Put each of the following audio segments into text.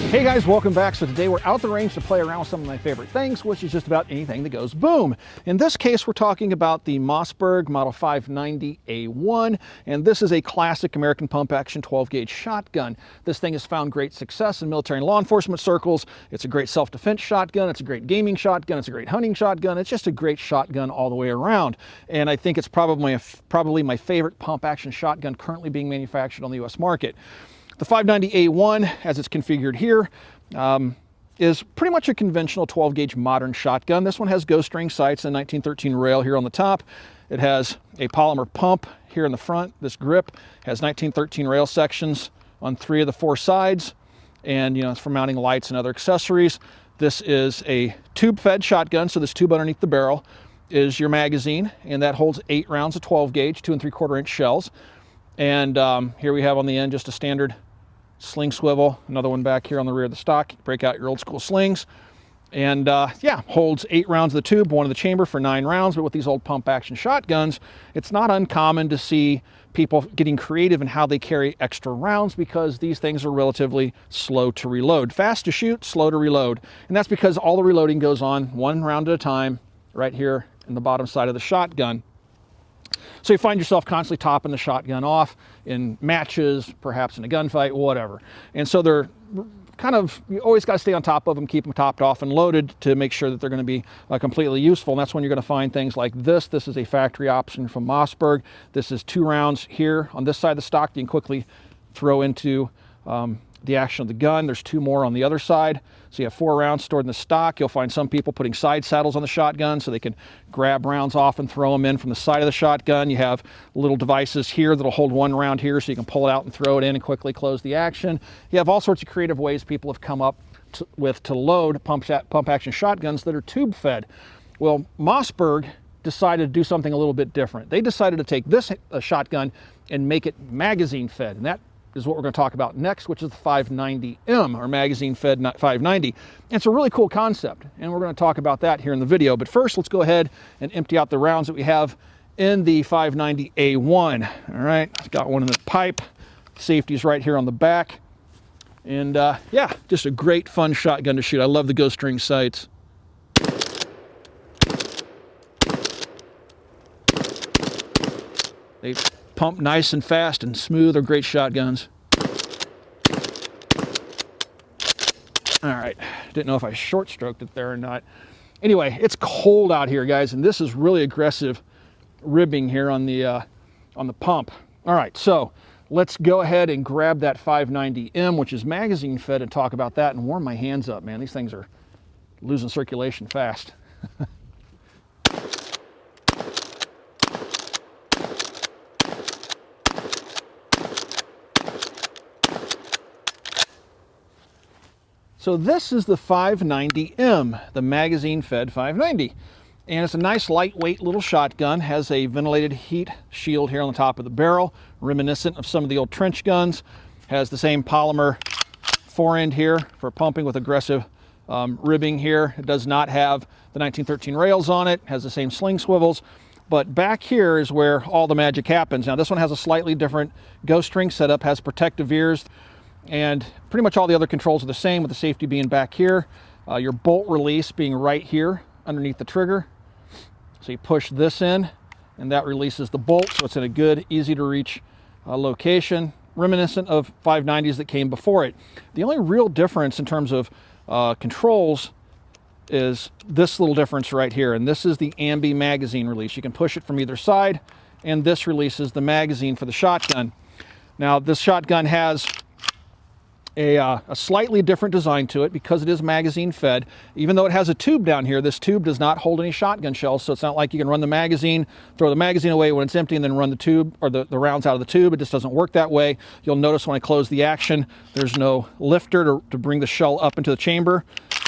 Hey guys, welcome back. So today we're out the range to play around with some of my favorite things, which is just about anything that goes boom. In this case, we're talking about the Mossberg Model 590A1, and this is a classic American pump action 12 gauge shotgun. This thing has found great success in military and law enforcement circles. It's a great self-defense shotgun. It's a great gaming shotgun. It's a great hunting shotgun. It's just a great shotgun all the way around. And I think it's probably my favorite pump action shotgun currently being manufactured on the US market. The 590A1, as it's configured here, is pretty much a conventional 12 gauge modern shotgun. This one has ghost ring sights and 1913 rail here on the top. It has a polymer pump here in the front. This grip has 1913 rail sections on 3 of the 4 sides, and it's for mounting lights and other accessories. This is a tube fed shotgun, so this tube underneath the barrel is your magazine, and that holds 8 rounds of 12 gauge 2 3/4 inch shells. And here we have on the end just a standard sling swivel, another one back here on the rear of the stock. Break out your old school slings, and yeah, holds 8 rounds of the tube, 1 in the chamber for 9 rounds. But with these old pump action shotguns, it's not uncommon to see people getting creative in how they carry extra rounds, because these things are relatively slow to reload. Fast to shoot, slow to reload. And that's because all the reloading goes on 1 round at a time right here in the bottom side of the shotgun. So you find yourself constantly topping the shotgun off in matches, perhaps in a gunfight, whatever. And so they're kind of, you always got to stay on top of them, keep them topped off and loaded to make sure that they're going to be completely useful. And that's when you're going to find things like this. This is a factory option from Mossberg. This is 2 rounds here on this side of the stock you can quickly throw into the action of the gun. There's 2 more on the other side. So you have 4 rounds stored in the stock. You'll find some people putting side saddles on the shotgun so they can grab rounds off and throw them in from the side of the shotgun. You have little devices here that'll hold 1 round here so you can pull it out and throw it in and quickly close the action. You have all sorts of creative ways people have come up with to load pump action shotguns that are tube fed. Well, Mossberg decided to do something a little bit different. They decided to take this shotgun and make it magazine fed, and that is what we're going to talk about next, which is the 590M, or magazine fed 590. It's a really cool concept, and we're going to talk about that here in the video. But first, let's go ahead and empty out the rounds that we have in the 590A1. All right, I've got one in the pipe. Safety's right here on the back. And yeah, just a great fun shotgun to shoot. I love the ghost ring sights. They pump nice and fast and smooth. They're great shotguns. All right, didn't know if I short stroked it there or not. Anyway, it's cold out here, guys, and this is really aggressive ribbing here on the pump. All right, so let's go ahead and grab that 590M, which is magazine fed, and talk about that and warm my hands up, man. These things are losing circulation fast. So this is the 590M, the magazine-fed 590. And it's a nice lightweight little shotgun, has a ventilated heat shield here on the top of the barrel, reminiscent of some of the old trench guns. Has the same polymer forend here for pumping with aggressive ribbing here. It does not have the 1913 rails on it, has the same sling swivels. But back here is where all the magic happens. Now this one has a slightly different ghost ring setup, has protective ears, and pretty much all the other controls are the same, with the safety being back here. Your bolt release being right here underneath the trigger. So you push this in and that releases the bolt, so it's in a good, easy to reach location, reminiscent of 590s that came before it. The only real difference in terms of controls is this little difference right here, and this is the ambi magazine release. You can push it from either side, and this releases the magazine for the shotgun. Now this shotgun has a slightly different design to it because it is magazine fed. Even though it has a tube down here, this tube does not hold any shotgun shells, so it's not like you can run the magazine, throw the magazine away when it's empty, and then run the tube or the rounds out of the tube. It just doesn't work that way. You'll notice when I close the action, there's no lifter to bring the shell up into the chamber.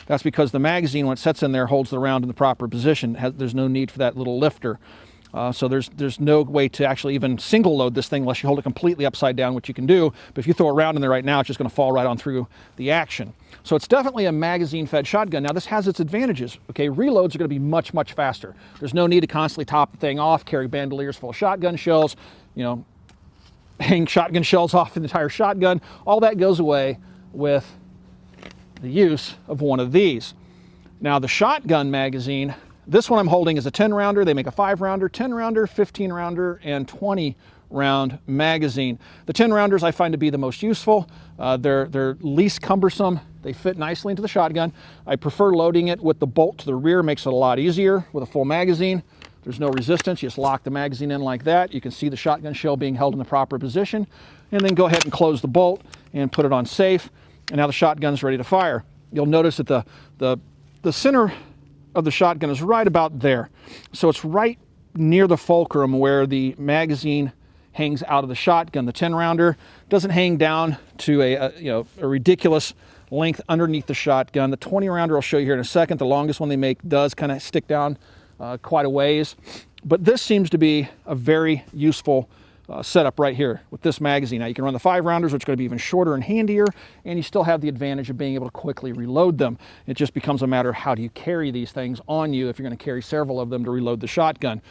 That's because the magazine, when it sets in there, holds the round in the proper position. There's no need for that little lifter. So there's no way to actually even single load this thing unless you hold it completely upside down, which you can do. But if you throw a round in there right now, it's just going to fall right on through the action. So it's definitely a magazine-fed shotgun. Now this has its advantages. Okay, reloads are going to be much, much faster. There's no need to constantly top the thing off, carry bandoliers full of shotgun shells, hang shotgun shells off the entire shotgun. All that goes away with the use of one of these. Now the shotgun magazine, this one I'm holding is a 10 rounder. They make a 5 rounder, 10 rounder, 15 rounder, and 20 round magazine. The 10 rounders I find to be the most useful. They're least cumbersome. They fit nicely into the shotgun. I prefer loading it with the bolt to the rear, makes it a lot easier with a full magazine. There's no resistance. You just lock the magazine in like that. You can see the shotgun shell being held in the proper position, and then go ahead and close the bolt and put it on safe. And now the shotgun's ready to fire. You'll notice that the center of the shotgun is right about there. So it's right near the fulcrum where the magazine hangs out of the shotgun. The 10 rounder doesn't hang down to a ridiculous length underneath the shotgun. The 20 rounder I'll show you here in a second. The longest one they make does kind of stick down quite a ways. But this seems to be a very useful setup right here with this magazine. Now you can run the 5 rounders, which are going to be even shorter and handier, and you still have the advantage of being able to quickly reload them. It just becomes a matter of how do you carry these things on you if you're going to carry several of them to reload the shotgun.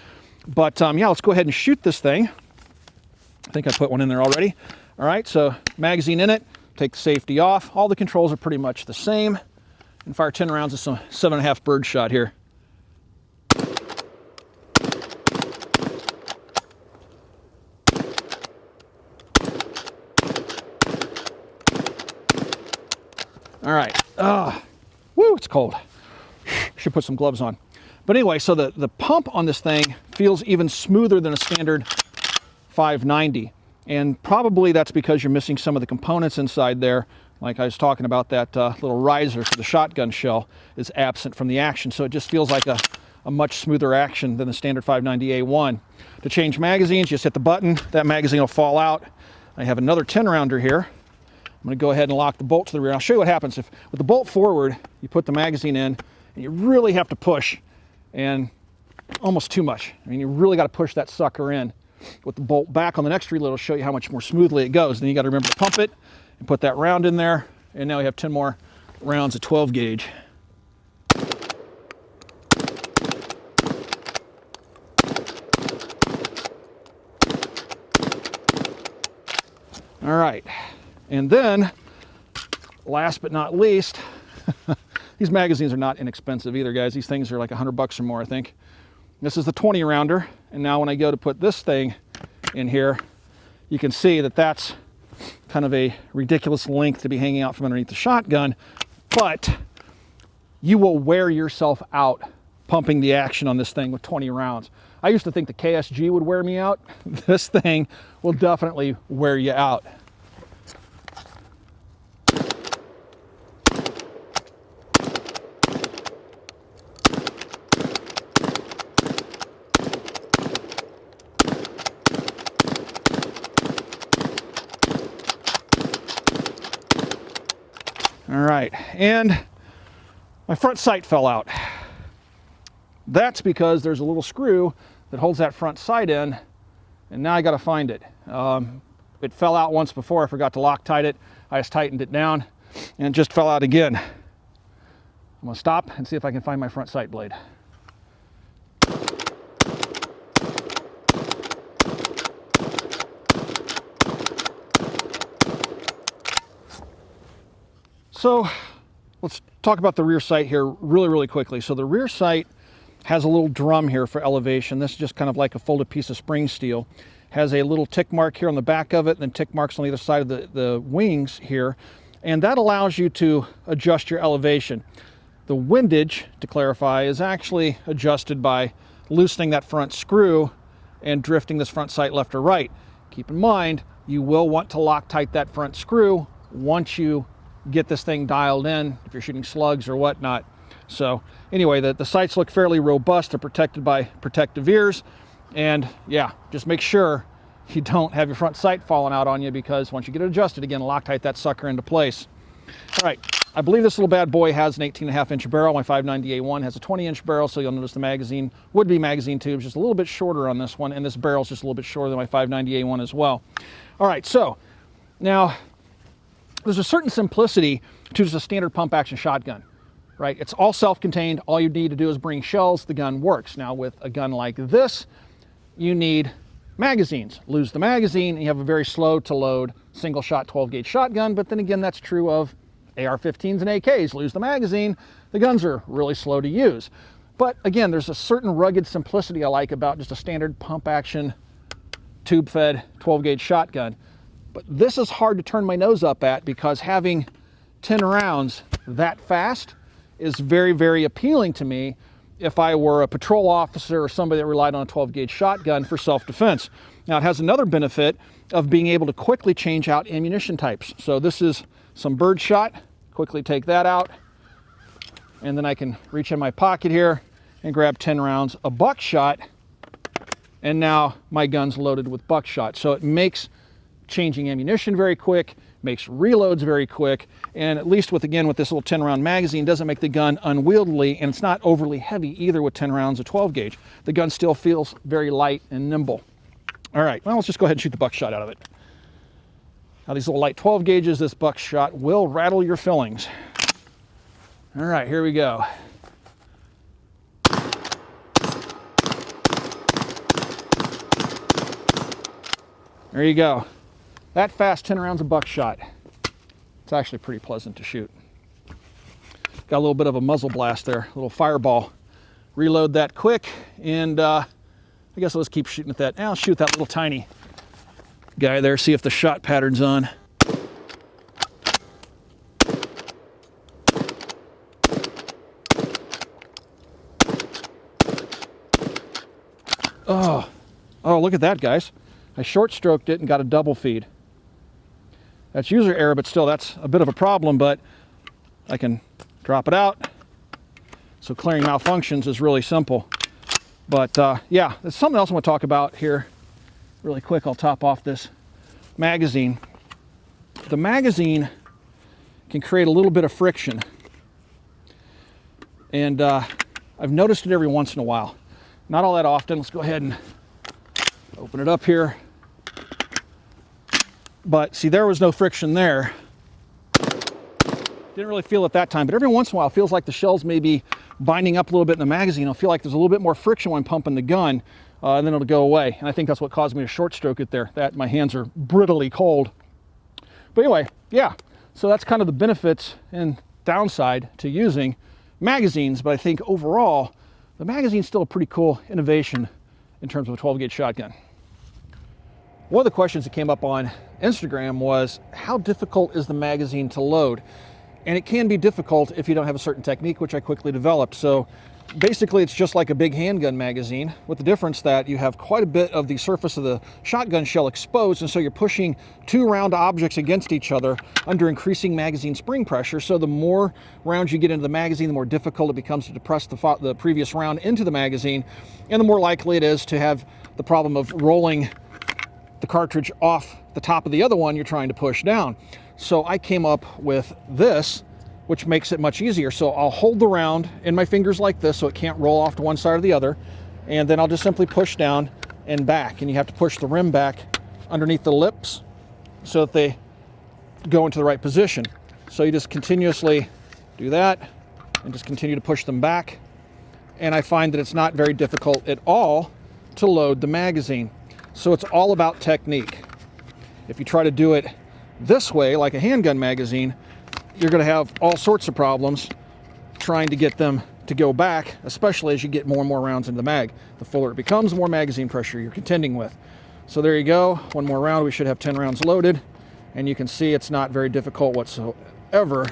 But yeah, let's go ahead and shoot this thing. I think I put one in there already. All right, so magazine in it, take the safety off. All the controls are pretty much the same. And fire 10 rounds of some 7.5 bird shot here. All right, woo, it's cold. Should put some gloves on. But anyway, so the pump on this thing feels even smoother than a standard 590. And probably that's because you're missing some of the components inside there. Like I was talking about, that little riser for the shotgun shell is absent from the action. So it just feels like a much smoother action than the standard 590A1. To change magazines, just hit the button. That magazine will fall out. I have another 10 rounder here. I'm going to go ahead and lock the bolt to the rear. I'll show you what happens if, with the bolt forward, you put the magazine in, and you really have to push, and almost too much. I mean, you really got to push that sucker in. With the bolt back on the next reload, it'll show you how much more smoothly it goes. Then you got to remember to pump it and put that round in there, and now we have 10 more rounds of 12 gauge. All right. And then, last but not least, these magazines are not inexpensive either, guys. These things are like $100 or more, I think. This is the 20 rounder, and now when I go to put this thing in here, you can see that that's kind of a ridiculous length to be hanging out from underneath the shotgun, but you will wear yourself out pumping the action on this thing with 20 rounds. I used to think the KSG would wear me out. This thing will definitely wear you out. All right, and my front sight fell out. That's because there's a little screw that holds that front sight in, and now I got to find it. It fell out once before. I forgot to Loctite it. I just tightened it down, and it just fell out again. I'm going to stop and see if I can find my front sight blade. So let's talk about the rear sight here really quickly. So the rear sight has a little drum here for elevation. This is just kind of like a folded piece of spring steel. Has a little tick mark here on the back of it, and then tick marks on either side of the wings here. And that allows you to adjust your elevation. The windage, to clarify, is actually adjusted by loosening that front screw and drifting this front sight left or right. Keep in mind, you will want to Loctite that front screw once you get this thing dialed in if you're shooting slugs or whatnot. So anyway, the sights look fairly robust. They're protected by protective ears, and yeah, just make sure you don't have your front sight falling out on you, because once you get it adjusted again, Loctite that sucker into place. All right, I believe this little bad boy has an 18.5-inch barrel. My 590A1 has a 20-inch barrel, so you'll notice the magazine, would-be magazine tube, just a little bit shorter on this one, and this barrel's just a little bit shorter than my 590A1 as well. All right, so now there's a certain simplicity to just a standard pump action shotgun, right? It's all self-contained. All you need to do is bring shells, the gun works. Now with a gun like this, you need magazines. Lose the magazine and you have a very slow to load single shot 12 gauge shotgun, but then again, that's true of AR-15s and AKs lose the magazine. The guns are really slow to use. But again, there's a certain rugged simplicity I like about just a standard pump action, tube-fed 12-gauge shotgun. But this is hard to turn my nose up at because having 10 rounds that fast is very, very appealing to me if I were a patrol officer or somebody that relied on a 12-gauge shotgun for self-defense. Now, it has another benefit of being able to quickly change out ammunition types. So this is some birdshot. Quickly take that out, and then I can reach in my pocket here and grab 10 rounds of buckshot, and now my gun's loaded with buckshot. So it makes changing ammunition very quick, makes reloads very quick, and at least with this little 10-round magazine, doesn't make the gun unwieldy, and it's not overly heavy either with 10 rounds of 12-gauge. The gun still feels very light and nimble. All right, well, let's just go ahead and shoot the buckshot out of it. Now these little light 12 gauges, this buckshot will rattle your fillings. All right, here we go. There you go. That fast, 10 rounds of buckshot. It's actually pretty pleasant to shoot. Got a little bit of a muzzle blast there, a little fireball. Reload that quick, and I guess let's keep shooting at that. Now I'll shoot that little tiny guy there, see if the shot pattern's on. Oh, look at that, guys. I short stroked it and got a double feed. That's user error, but still that's a bit of a problem, but I can drop it out. So clearing malfunctions is really simple. But yeah, there's something else I want to talk about here really quick. I'll top off this magazine. The magazine can create a little bit of friction, and I've noticed it every once in a while. Not all that often. Let's go ahead and open it up here. But see, there was no friction there. Didn't really feel it that time, but every once in a while it feels like the shells may be binding up a little bit in the magazine. I'll feel like there's a little bit more friction when pumping the gun, and then it'll go away. And I think that's what caused me to short stroke it there. That my hands are brittly cold. But anyway, yeah, so that's kind of the benefits and downside to using magazines. But I think overall, the magazine's still a pretty cool innovation in terms of a 12-gauge shotgun. One of the questions that came up on Instagram was, how difficult is the magazine to load? And it can be difficult if you don't have a certain technique, which I quickly developed. So basically it's just like a big handgun magazine, with the difference that you have quite a bit of the surface of the shotgun shell exposed, and so you're pushing two round objects against each other under increasing magazine spring pressure. So the more rounds you get into the magazine, the more difficult it becomes to depress the previous round into the magazine, and the more likely it is to have the problem of rolling the cartridge off the top of the other one you're trying to push down. So I came up with this, which makes it much easier. So I'll hold the round in my fingers like this so it can't roll off to one side or the other, and then I'll just simply push down and back, and you have to push the rim back underneath the lips so that they go into the right position. So you just continuously do that and just continue to push them back, and I find that it's not very difficult at all to load the magazine. So it's all about technique. If you try to do it this way, like a handgun magazine, you're going to have all sorts of problems trying to get them to go back, especially as you get more and more rounds into the mag. The fuller it becomes, the more magazine pressure you're contending with. So there you go. One more round, we should have 10 rounds loaded, and you can see it's not very difficult whatsoever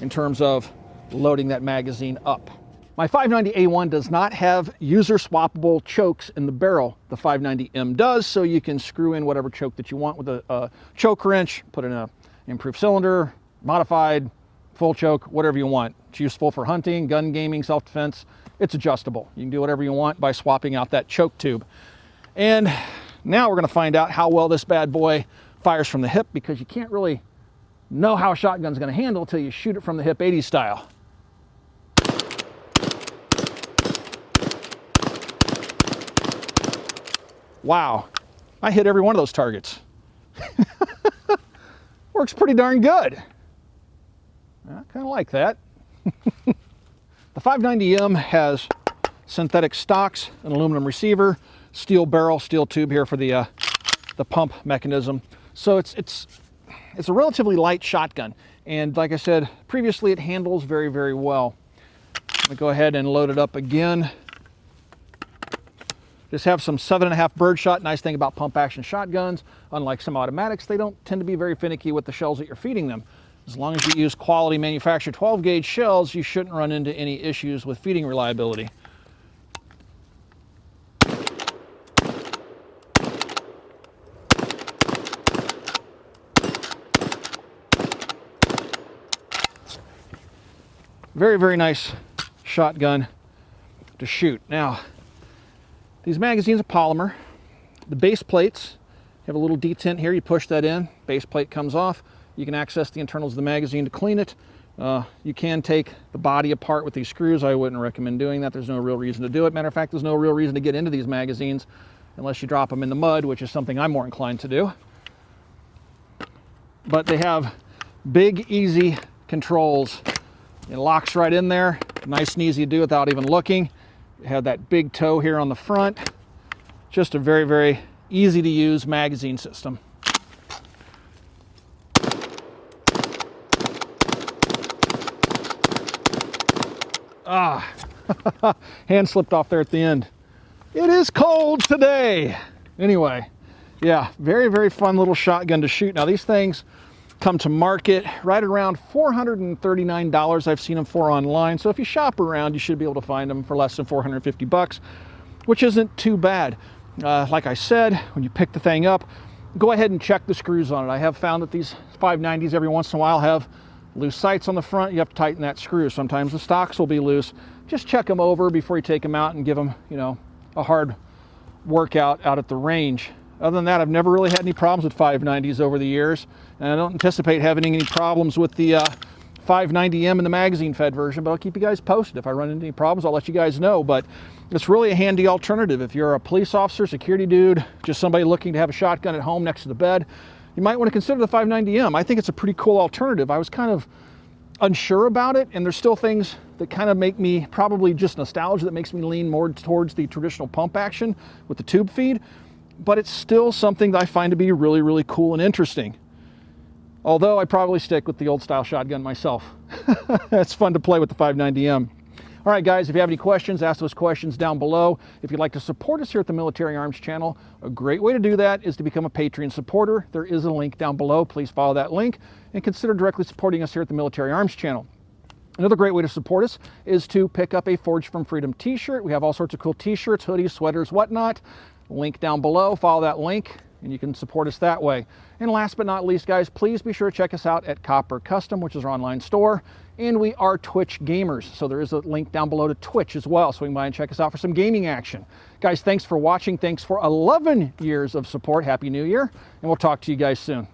in terms of loading that magazine up. My 590A1 does not have user swappable chokes in the barrel. The 590M does, so you can screw in whatever choke that you want with a choke wrench, put in an improved cylinder, modified, full choke, whatever you want. It's useful for hunting, gun gaming, self-defense. It's adjustable. You can do whatever you want by swapping out that choke tube. And now we're going to find out how well this bad boy fires from the hip, because you can't really know how a shotgun's going to handle until you shoot it from the hip 80s style. Wow, I hit every one of those targets. Works pretty darn good. I kind of like that. The 590M has synthetic stocks, an aluminum receiver, steel barrel, steel tube here for the pump mechanism. So it's a relatively light shotgun. And like I said previously, it handles very, very well. I'm gonna go ahead and load it up again. Just have some 7.5 birdshot. Nice thing about pump action shotguns, unlike some automatics, they don't tend to be very finicky with the shells that you're feeding them. As long as you use quality manufactured 12 gauge shells, you shouldn't run into any issues with feeding reliability. Very, very nice shotgun to shoot. Now, these magazines are polymer. The base plates have a little detent here. You push that in, base plate comes off. You can access the internals of the magazine to clean it. You can take the body apart with these screws. I wouldn't recommend doing that. There's no real reason to do it. Matter of fact, there's no real reason to get into these magazines unless you drop them in the mud, which is something I'm more inclined to do. But they have big, easy controls. It locks right in there. Nice and easy to do without even looking. You have that big toe here on the front. Just a very, very easy to use magazine system. Hand slipped off there at the end. It is cold today. Anyway, yeah, very, very fun little shotgun to shoot. Now these things come to market right around $439 I've seen them for online. So if you shop around, you should be able to find them for less than 450 bucks, which isn't too bad. Like I said, when you pick the thing up, go ahead and check the screws on it. I have found that these 590s every once in a while have loose sights on the front. You have to tighten that screw. Sometimes the stocks will be loose. Just check them over before you take them out and give them, you know, a hard workout out at the range. Other than that, I've never really had any problems with 590s over the years, and I don't anticipate having any problems with the 590M in the magazine fed version, but I'll keep you guys posted. If I run into any problems, I'll let you guys know. But it's really a handy alternative. If you're a police officer, security dude, just somebody looking to have a shotgun at home next to the bed, you might want to consider the 590M. I think it's a pretty cool alternative. I was kind of unsure about it, and there's still things that kind of make me, probably just nostalgia, that makes me lean more towards the traditional pump action with the tube feed, but it's still something that I find to be really, really cool and interesting. Although I probably stick with the old style shotgun myself. It's fun to play with the 590M. All right, guys, if you have any questions, ask those questions down below. If you'd like to support us here at the Military Arms Channel, a great way to do that is to become a Patreon supporter. There is a link down below. Please follow that link and consider directly supporting us here at the Military Arms Channel. Another great way to support us is to pick up a Forged from Freedom t-shirt. We have all sorts of cool t-shirts, hoodies, sweaters, whatnot. Link down below. Follow that link and you can support us that way. And last but not least, guys, please be sure to check us out at Copper Custom, which is our online store. And we are Twitch gamers, so there is a link down below to Twitch as well, swing by and check us out for some gaming action. Guys, thanks for watching. Thanks for 11 years of support. Happy New Year, and we'll talk to you guys soon.